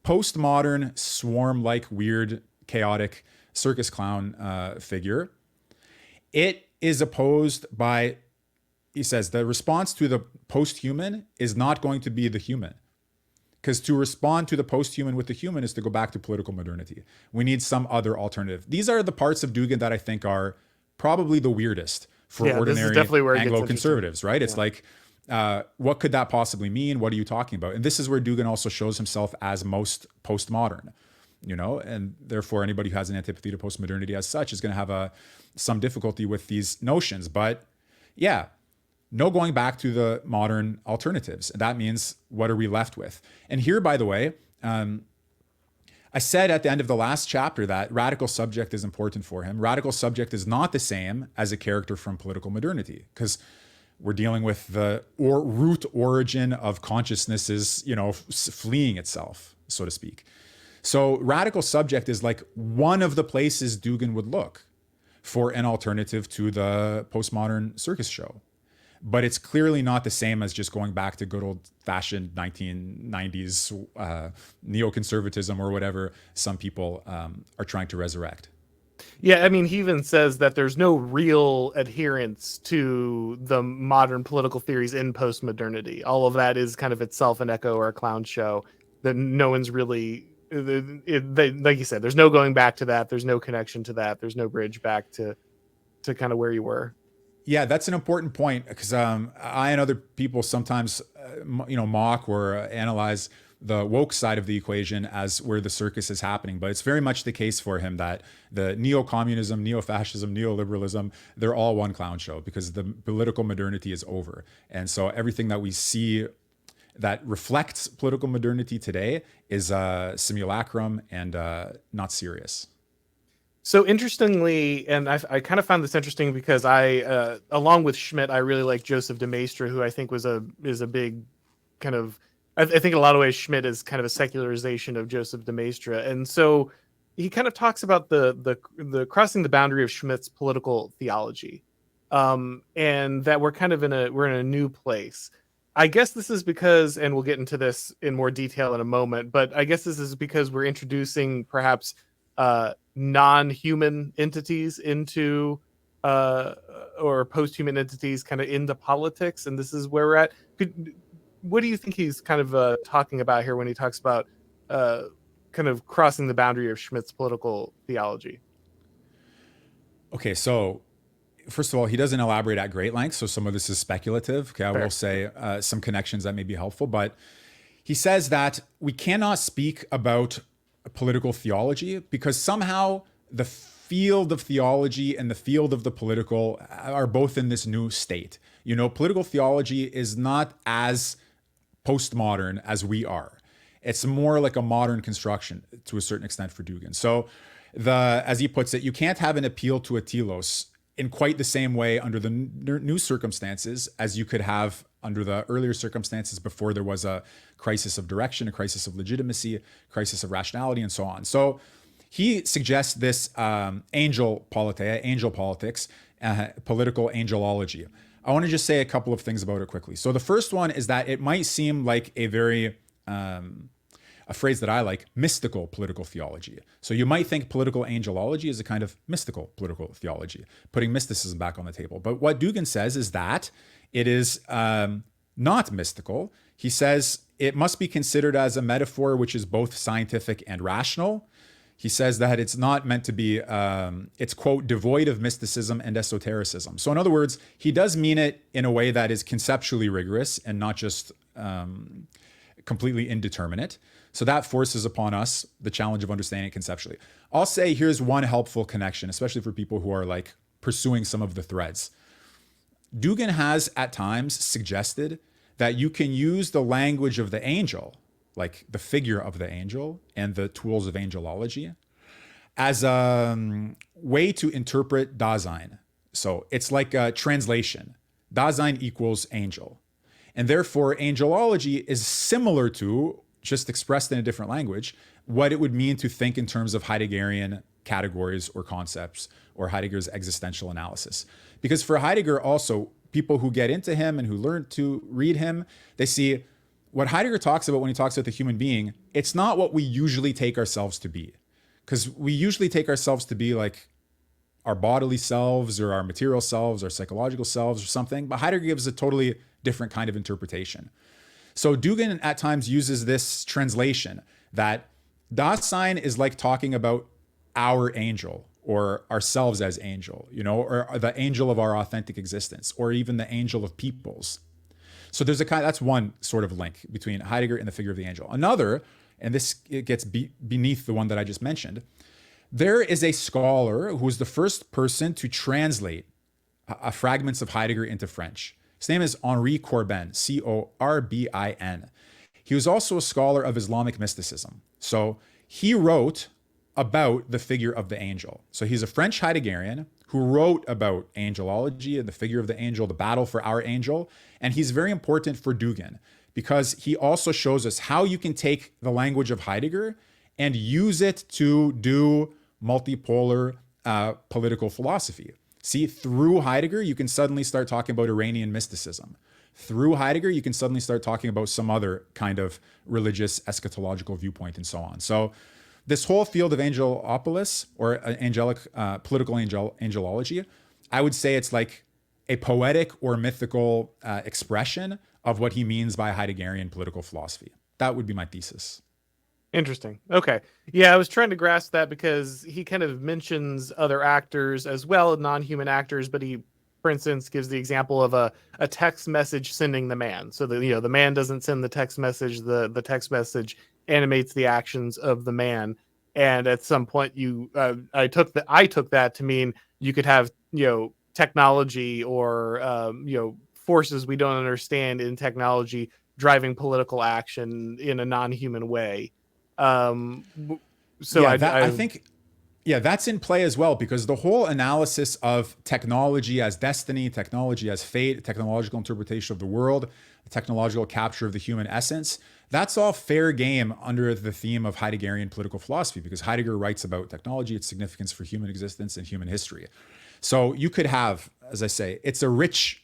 postmodern, swarm-like, weird, chaotic circus clown figure, it is opposed by, he says, the response to the post-human is not going to be the human. Because to respond to the post-human with the human is to go back to political modernity. We need some other alternative. These are the parts of Dugin that I think are probably the weirdest for ordinary Anglo-conservatives, right? It's like, what could that possibly mean? What are you talking about? And this is where Dugin also shows himself as most postmodern, and therefore anybody who has an antipathy to postmodernity as such is going to have some difficulty with these notions. But yeah, no going back to the modern alternatives. That means, what are we left with? And here, by the way, I said at the end of the last chapter that radical subject is important for him. Radical subject is not the same as a character from political modernity, because We're dealing with the root origin of consciousness's, fleeing itself, so to speak. So radical subject is like one of the places Dugin would look for an alternative to the postmodern circus show. But it's clearly not the same as just going back to good old-fashioned 1990s neoconservatism or whatever some people are trying to resurrect. Yeah, I mean, he even says that there's no real adherence to the modern political theories in postmodernity. All of that is kind of itself an echo or a clown show that no one's really, like you said, there's no going back to that. There's no connection to that. There's no bridge back to kind of where you were. Yeah, that's an important point because I and other people sometimes, mock or analyze the woke side of the equation as where the circus is happening. But it's very much the case for him that the neo-communism, neo-fascism, neoliberalism, they're all one clown show because the political modernity is over. And so everything that we see that reflects political modernity today is simulacrum and not serious. So interestingly, and I kind of found this interesting because I, along with Schmidt, I really like Joseph de Maistre, who I think is a big kind of, I think in a lot of ways Schmidt is kind of a secularization of Joseph de Maistre, and so he kind of talks about the crossing the boundary of Schmidt's political theology, and that we're kind of in a new place. I guess this is because, and we'll get into this in more detail in a moment, but I guess this is because we're introducing perhaps non-human entities into or post-human entities kind of into politics, and this is where we're at. What do you think he's kind of talking about here when he talks about kind of crossing the boundary of Schmidt's political theology? Okay, so first of all, he doesn't elaborate at great length, so some of this is speculative. Okay, I Fair. will say some connections that may be helpful, but he says that we cannot speak about political theology because somehow the field of theology and the field of the political are both in this new state. Political theology is not as postmodern as we are. It's more like a modern construction to a certain extent for Dugin. So as he puts it, you can't have an appeal to a telos in quite the same way under the new circumstances as you could have under the earlier circumstances before there was a crisis of direction, a crisis of legitimacy, crisis of rationality, and so on. So he suggests this angel politics, political angelology. I want to just say a couple of things about it quickly. So the first one is that it might seem like a very a phrase that I like, mystical political theology. So you might think political angelology is a kind of mystical political theology, putting mysticism back on the table. But what Dugin says is that it is not mystical. He says it must be considered as a metaphor which is both scientific and rational. He says that it's not meant to be, it's, quote, devoid of mysticism and esotericism. So in other words, he does mean it in a way that is conceptually rigorous and not just completely indeterminate. So that forces upon us the challenge of understanding it conceptually. I'll say here's one helpful connection, especially for people who are like pursuing some of the threads. Dugin has at times suggested that you can use the language of the angel, like the figure of the angel and the tools of angelology, as a way to interpret Dasein. So it's like a translation. Dasein equals angel. And therefore, angelology is similar to, just expressed in a different language, what it would mean to think in terms of Heideggerian categories or concepts or Heidegger's existential analysis. Because for Heidegger also, people who get into him and who learn to read him, they see what Heidegger talks about when he talks about the human being, it's not what we usually take ourselves to be. Because we usually take ourselves to be like our bodily selves or our material selves, our psychological selves or something. But Heidegger gives a totally different kind of interpretation. So Dugin at times uses this translation that Dasein is like talking about our angel or ourselves as angel, or the angel of our authentic existence, or even the angel of peoples. So there's that's one sort of link between Heidegger and the figure of the angel. Another, and this it gets beneath the one that I just mentioned, there is a scholar who was the first person to translate fragments of Heidegger into French. His name is Henri Corbin, Corbin. He was also a scholar of Islamic mysticism. So he wrote about the figure of the angel. So he's a French Heideggerian who wrote about angelology and the figure of the angel, the battle for our angel. And he's very important for Dugin because he also shows us how you can take the language of Heidegger and use it to do multipolar political philosophy. See, through Heidegger, you can suddenly start talking about Iranian mysticism. Through Heidegger, you can suddenly start talking about some other kind of religious eschatological viewpoint and so on. So this whole field of angelopolis or political angelology, I would say it's like a poetic or mythical expression of what he means by Heideggerian political philosophy. That would be my thesis. Interesting. Okay. Yeah, I was trying to grasp that because he kind of mentions other actors as well, non-human actors, but he, for instance, gives the example of a text message sending the man. So the man doesn't send the text message, the text message animates the actions of the man. And at some point I took that to mean you could have, technology or forces we don't understand in technology driving political action in a non-human way. Um, so yeah, I think, yeah, that's in play as well, because the whole analysis of technology as destiny, technology as fate, technological interpretation of the world, the technological capture of the human essence, that's all fair game under the theme of Heideggerian political philosophy, because Heidegger writes about technology, its significance for human existence and human history. So you could have, as I say, it's a rich,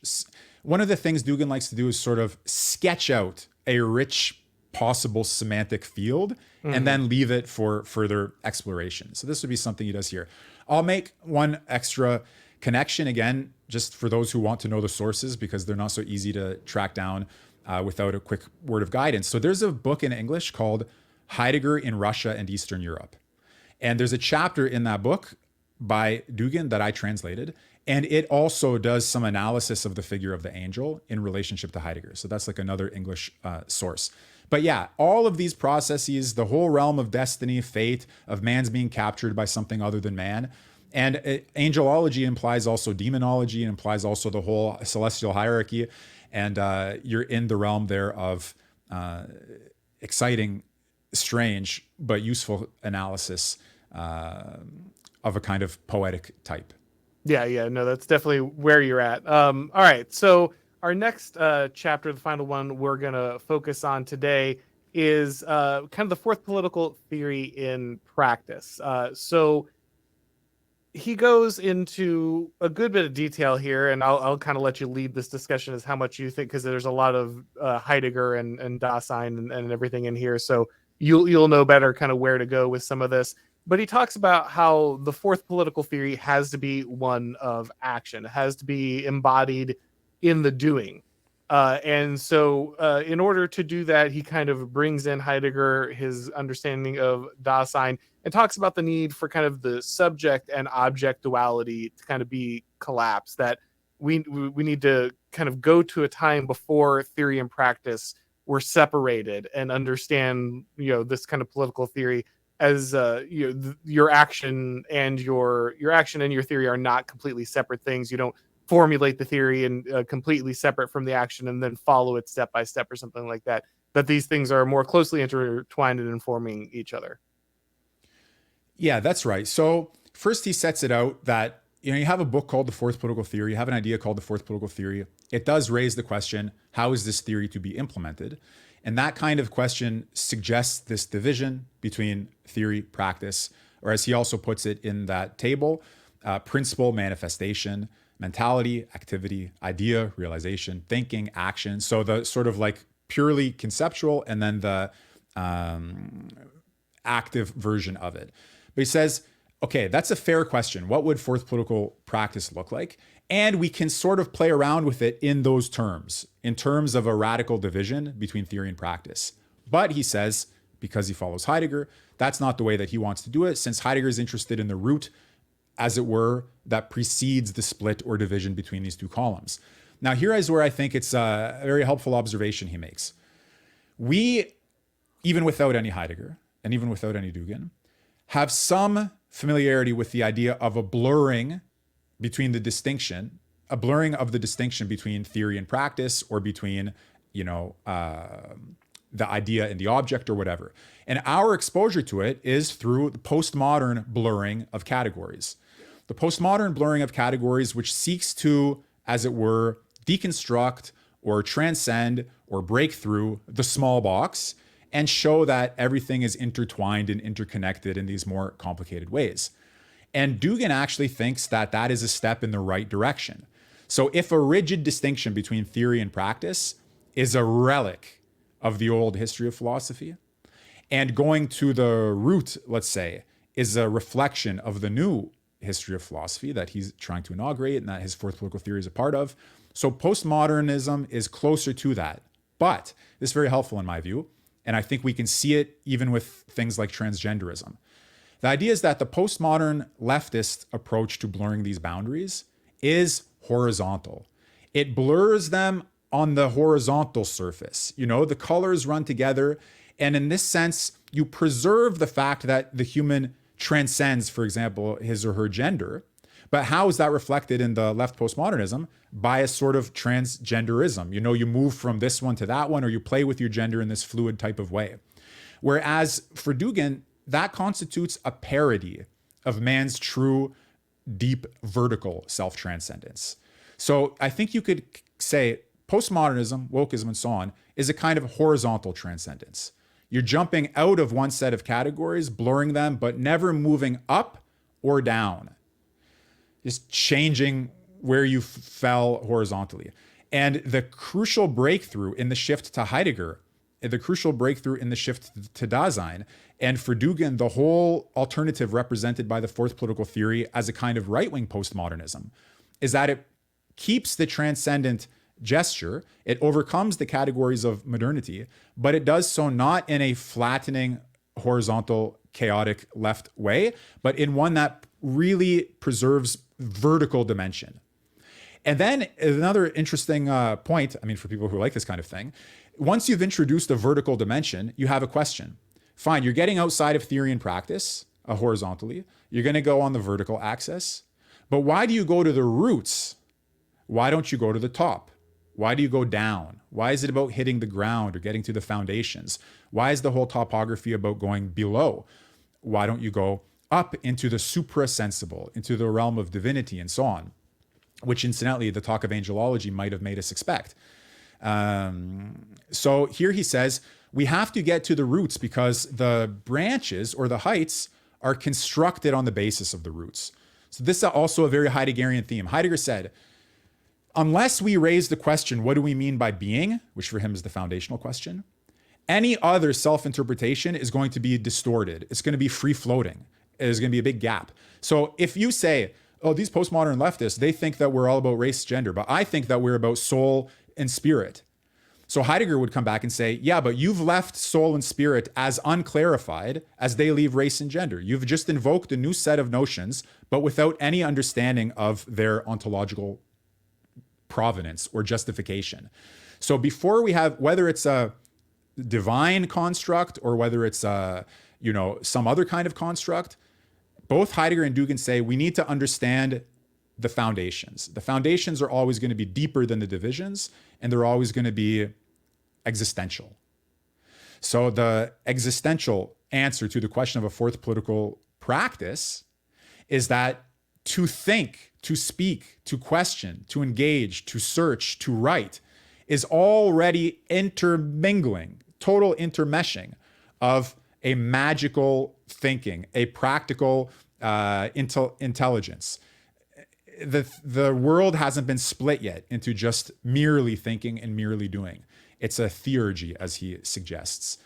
one of the things Dugin likes to do is sort of sketch out a rich possible semantic field and then leave it for further exploration. So this would be something he does here. I'll make one extra connection again, just for those who want to know the sources, because they're not so easy to track down without a quick word of guidance. So there's a book in English called Heidegger in Russia and Eastern Europe. And there's a chapter in that book by Dugin that I translated. And it also does some analysis of the figure of the angel in relationship to Heidegger. So that's like another English source. But yeah, all of these processes, the whole realm of destiny, fate, of man's being captured by something other than man. And angelology implies also demonology, and implies also the whole celestial hierarchy. And you're in the realm there of exciting, strange, but useful analysis of a kind of poetic type. Yeah, no, that's definitely where you're at. All right, so our next chapter, the final one we're going to focus on today, is kind of the fourth political theory in practice. So he goes into a good bit of detail here, and I'll kind of let you lead this discussion as how much you think, because there's a lot of Heidegger and Dasein and everything in here. So you'll know better kind of where to go with some of this. But he talks about how the fourth political theory has to be one of action. It has to be embodied in the doing. And so in order to do that, he kind of brings in Heidegger, his understanding of Dasein, and talks about the need for kind of the subject and object duality to kind of be collapsed, that we need to kind of go to a time before theory and practice were separated and understand, this kind of political theory as your action and your action and your theory are not completely separate things. You don't formulate the theory and completely separate from the action and then follow it step by step or something like that. That these things are more closely intertwined and informing each other. Yeah, that's right. So first he sets it out that, you have a book called The Fourth Political Theory, you have an idea called The Fourth Political Theory. It does raise the question, how is this theory to be implemented? And that kind of question suggests this division between theory, practice, or as he also puts it in that table, principle, manifestation, mentality, activity, idea, realization, thinking, action. So the sort of like purely conceptual and then the active version of it. But he says, okay, that's a fair question. What would fourth political practice look like? And we can sort of play around with it in those terms, in terms of a radical division between theory and practice. But he says, because he follows Heidegger, that's not the way that he wants to do it, since Heidegger is interested in the root, as it were, that precedes the split or division between these two columns. Now, here is where I think it's a very helpful observation he makes. We, even without any Heidegger, and even without any Dugin, have some familiarity with the idea of a blurring between the distinction, a blurring of the distinction between theory and practice, or between, the idea and the object or whatever. And our exposure to it is through the postmodern blurring of categories. the postmodern blurring of categories, which seeks to, as it were, deconstruct or transcend or break through the small box and show that everything is intertwined and interconnected in these more complicated ways. And Dugin actually thinks that that is a step in the right direction. So if a rigid distinction between theory and practice is a relic of the old history of philosophy, and going to the root, let's say, is a reflection of the new history of philosophy that he's trying to inaugurate and that his fourth political theory is a part of. So postmodernism is closer to that. But this is very helpful in my view. And I think we can see it even with things like transgenderism. The idea is that the postmodern leftist approach to blurring these boundaries is horizontal. It blurs them on the horizontal surface. You know, the colors run together. And in this sense, you preserve the fact that the human transcends, for example, his or her gender. But how is that reflected in the left postmodernism? By a sort of transgenderism. You know, you move from this one to that one, or you play with your gender in this fluid type of way. Whereas for Dugin, that constitutes a parody of man's true, deep, vertical self-transcendence. So I think you could say postmodernism, wokeism, and so on is a kind of horizontal transcendence. You're jumping out of one set of categories, blurring them, but never moving up or down. Just changing where you fell horizontally. And the crucial breakthrough in the shift to Heidegger, the crucial breakthrough in the shift to Dasein, and for Dugin, the whole alternative represented by the fourth political theory as a kind of right-wing postmodernism, is that it keeps the transcendent gesture, it overcomes the categories of modernity, but it does so not in a flattening, horizontal, chaotic left way, but in one that really preserves vertical dimension. And then another interesting point, I mean, for people who like this kind of thing, once you've introduced a vertical dimension, you have a question. Fine, you're getting outside of theory and practice, horizontally. You're going to go on the vertical axis. But why do you go to the roots? Why don't you go to the top? Why do you go down? Why is it about hitting the ground or getting to the foundations? Why is the whole topography about going below? Why don't you go up into the suprasensible, into the realm of divinity and so on, which incidentally, the talk of angelology might have made us expect. So here he says, we have to get to the roots because the branches or the heights are constructed on the basis of the roots. So this is also a very Heideggerian theme. Heidegger said, unless we raise the question, what do we mean by being, which for him is the foundational question, any other self-interpretation is going to be distorted. It's going to be free-floating. There's going to be a big gap. So if you say, oh, these postmodern leftists, they think that we're all about race, gender, but I think that we're about soul and spirit. So Heidegger would come back and say, yeah, but you've left soul and spirit as unclarified as they leave race and gender. You've just invoked a new set of notions, but without any understanding of their ontological provenance or justification. So before we have, whether it's a divine construct or whether it's a, some other kind of construct, both Heidegger and Dugin say we need to understand the foundations. The foundations are always going to be deeper than the divisions, and they're always going to be existential. So the existential answer to the question of a fourth political practice is that to think, to speak, to question, to engage, to search, to write is already intermingling, total intermeshing of a magical thinking, a practical intelligence. The world hasn't been split yet into just merely thinking and merely doing. It's a theurgy, as he suggests.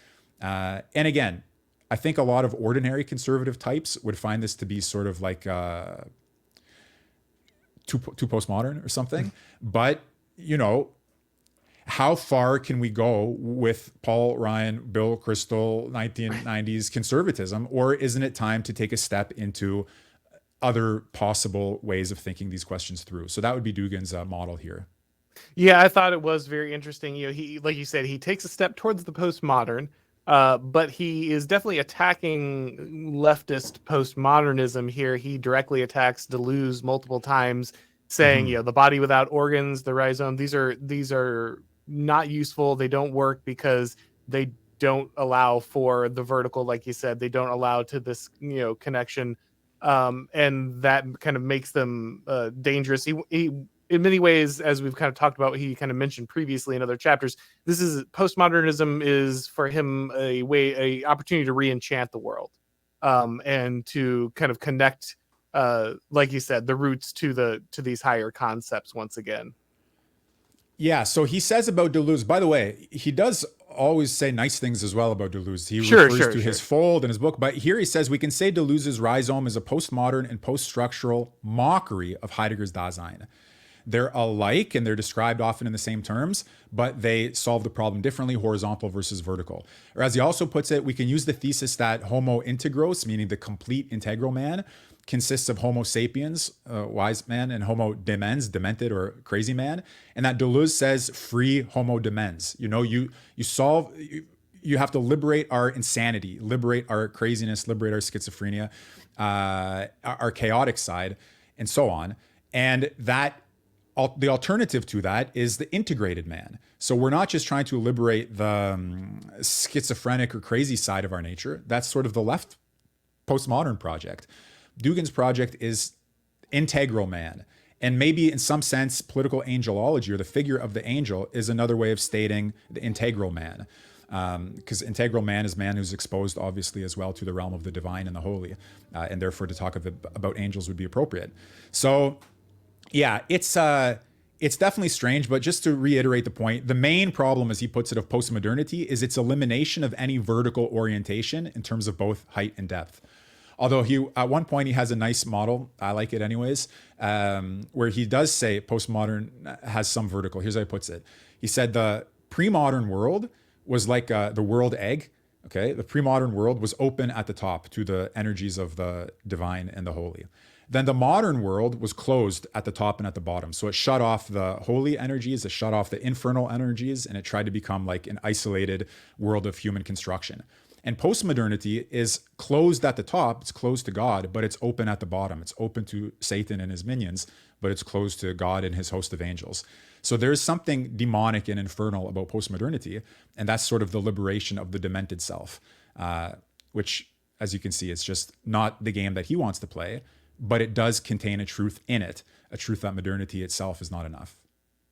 And again, I think a lot of ordinary conservative types would find this to be sort of like too postmodern or something. But, how far can we go with Paul Ryan, Bill Kristol, 1990s conservatism? Or isn't it time to take a step into other possible ways of thinking these questions through? So that would be Dugin's model here. Yeah, I thought it was very interesting. He, like you said, he takes a step towards the postmodern, but he is definitely attacking leftist postmodernism here. He directly attacks Deleuze multiple times, saying, the body without organs, the rhizome, these are not useful. They don't work because they don't allow for the vertical, like you said. They don't allow to this, connection and that kind of makes them dangerous. He, in many ways, as we've kind of talked about, he kind of mentioned previously in other chapters, this is postmodernism is for him a opportunity to re-enchant the world, and to kind of connect, like you said, the roots to these higher concepts once again. Yeah, so he says about Deleuze, by the way, he does always say nice things as well about Deleuze. He Sure, refers sure, to his sure. fold in his book, but here he says we can say Deleuze's rhizome is a postmodern and post-structural mockery of Heidegger's Dasein. They're alike and they're described often in the same terms, but they solve the problem differently, horizontal versus vertical. Or as he also puts it, we can use the thesis that Homo integros, meaning the complete integral man, consists of Homo sapiens, wise man, and Homo demens, demented or crazy man, and that Deleuze says free Homo demens. You know, you solve. You have to liberate our insanity, liberate our craziness, liberate our schizophrenia, our chaotic side, and so on. And that the alternative to that is the integrated man. So we're not just trying to liberate the schizophrenic or crazy side of our nature. That's sort of the left postmodern project. Dugin's project is integral man. And maybe in some sense, political angelology or the figure of the angel is another way of stating the integral man. Because integral man is man who's exposed, obviously, as well to the realm of the divine and the holy. And therefore, to talk about angels would be appropriate. So, yeah, it's definitely strange, but just to reiterate the point, the main problem, as he puts it, of postmodernity is its elimination of any vertical orientation in terms of both height and depth. Although at one point he has a nice model, I like it anyways, where he does say postmodern has some vertical. Here's how he puts it. He said the pre-modern world was like the world egg. Okay, the pre-modern world was open at the top to the energies of the divine and the holy. Then the modern world was closed at the top and at the bottom. So it shut off the holy energies, it shut off the infernal energies, and it tried to become like an isolated world of human construction. And postmodernity is closed at the top, it's closed to God, but it's open at the bottom. It's open to Satan and his minions, but it's closed to God and his host of angels. So there's something demonic and infernal about postmodernity, and that's sort of the liberation of the demented self, which, as you can see, is just not the game that he wants to play, but it does contain a truth in it, a truth that modernity itself is not enough.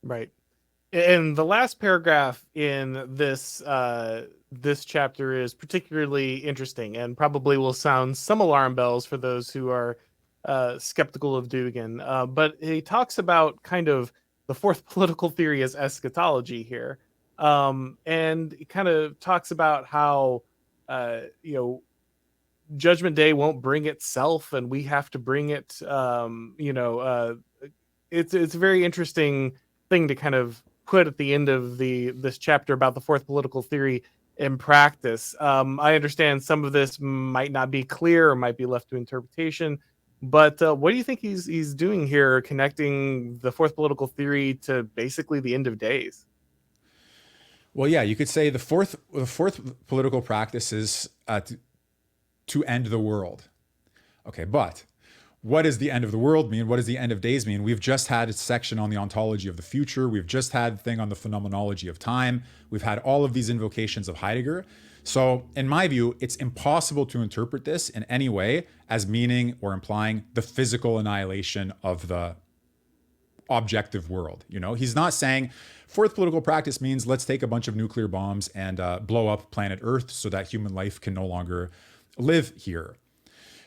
Right. And the last paragraph in this chapter is particularly interesting and probably will sound some alarm bells for those who are skeptical of Dugin. But he talks about kind of the fourth political theory as eschatology here, and he kind of talks about how Judgment Day won't bring itself, and we have to bring it. It's a very interesting thing to kind of put at the end of this chapter about the fourth political theory in practice. I understand some of this might not be clear or might be left to interpretation, but what do you think he's doing here, connecting the fourth political theory to basically the end of days? Well, yeah, you could say the fourth political practice is to end the world. Okay, but what does the end of the world mean? What does the end of days mean? We've just had a section on the ontology of the future. We've just had a thing on the phenomenology of time. We've had all of these invocations of Heidegger. So in my view, it's impossible to interpret this in any way as meaning or implying the physical annihilation of the objective world. You know, he's not saying fourth political practice means let's take a bunch of nuclear bombs and blow up planet Earth so that human life can no longer live here.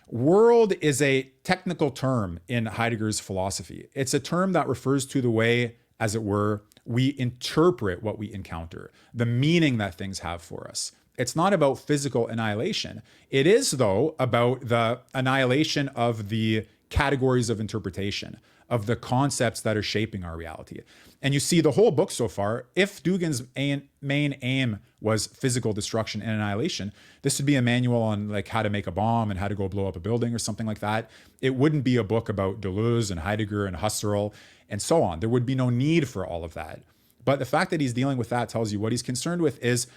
World is a technical term in Heidegger's philosophy. It's a term that refers to the way, as it were, we interpret what we encounter, the meaning that things have for us. It's not about physical annihilation. It is, though, about the annihilation of the categories of interpretation, of the concepts that are shaping our reality. And you see the whole book so far, if Dugin's main aim was physical destruction and annihilation, this would be a manual on like how to make a bomb and how to go blow up a building or something like that. It wouldn't be a book about Deleuze and Heidegger and Husserl and so on. There would be no need for all of that. But the fact that he's dealing with that tells you what he's concerned with is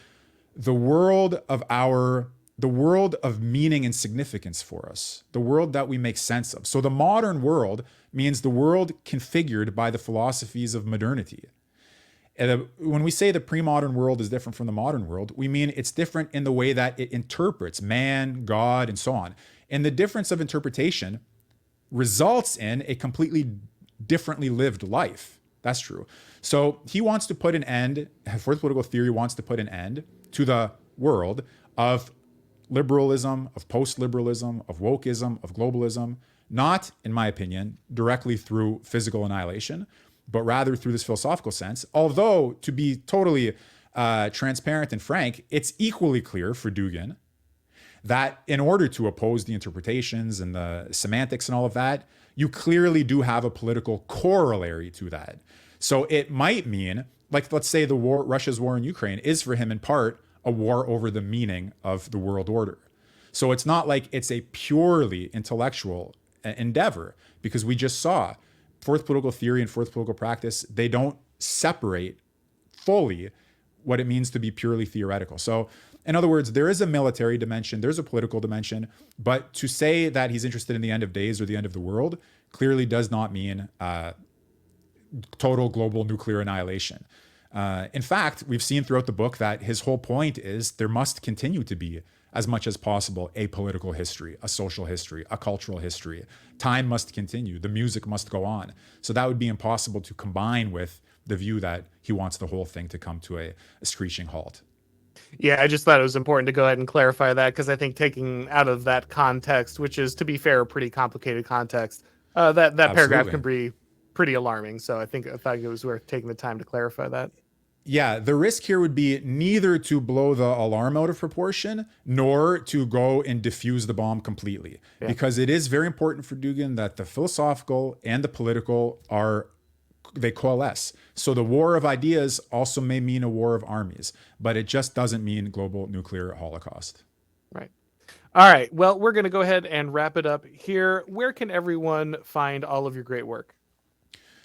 the world of meaning and significance for us, the world that we make sense of. So the modern world means the world configured by the philosophies of modernity. And when we say the pre-modern world is different from the modern world, we mean it's different in the way that it interprets man, God, and so on. And the difference of interpretation results in a completely differently lived life. That's true. So he wants to put an end, fourth political theory wants to put an end to the world of liberalism, of post-liberalism, of wokeism, of globalism, not, in my opinion, directly through physical annihilation, but rather through this philosophical sense. Although, to be totally transparent and frank, it's equally clear for Dugin that in order to oppose the interpretations and the semantics and all of that, you clearly do have a political corollary to that. So it might mean, like, let's say the war, Russia's war in Ukraine is for him in part a war over the meaning of the world order. So it's not like it's a purely intellectual endeavor, because we just saw fourth political theory and fourth political practice, they don't separate fully what it means to be purely theoretical. So in other words, there is a military dimension, there's a political dimension, but to say that he's interested in the end of days or the end of the world clearly does not mean total global nuclear annihilation. In fact, we've seen throughout the book that his whole point is there must continue to be, as much as possible, a political history, a social history, a cultural history. Time must continue. The music must go on. So that would be impossible to combine with the view that he wants the whole thing to come to a screeching halt. Yeah, I just thought it was important to go ahead and clarify that, because I think taking out of that context, which is, to be fair, a pretty complicated context, that paragraph can be pretty alarming. So I thought it was worth taking the time to clarify that. Yeah, the risk here would be neither to blow the alarm out of proportion nor to go and diffuse the bomb completely. Yeah. Because it is very important for Dugin that the philosophical and the political they coalesce. So the war of ideas also may mean a war of armies, but it just doesn't mean global nuclear holocaust. Right. All right. Well, we're going to go ahead and wrap it up here. Where can everyone find all of your great work?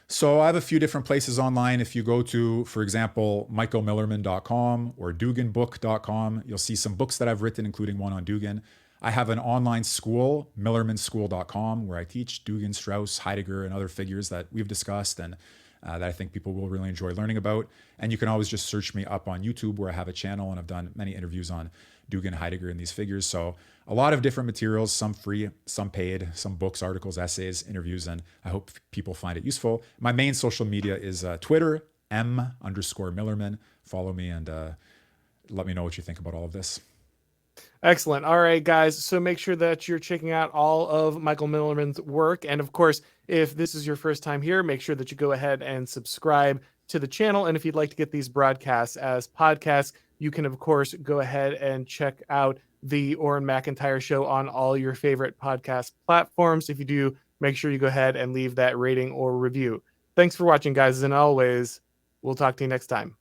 So I have a few different places online. If you go to, for example, michaelmillerman.com or duginbook.com, you'll see some books that I've written, including one on Dugin. I have an online school, millermanschool.com, where I teach Dugin, Strauss, Heidegger, and other figures that we've discussed and that I think people will really enjoy learning about. And you can always just search me up on YouTube, where I have a channel and I've done many interviews on Dugin, Heidegger, and these figures. So a lot of different materials, some free, some paid, some books, articles, essays, interviews, and I hope people find it useful. My main social media is Twitter, M_Millerman. Follow me and let me know what you think about all of this. Excellent. All right, guys. So make sure that you're checking out all of Michael Millerman's work. And of course, if this is your first time here, make sure that you go ahead and subscribe to the channel. And if you'd like to get these broadcasts as podcasts, you can, of course, go ahead and check out the Auron MacIntyre Show on all your favorite podcast platforms. If you do, make sure you go ahead and leave that rating or review. Thanks for watching, guys. And always, we'll talk to you next time.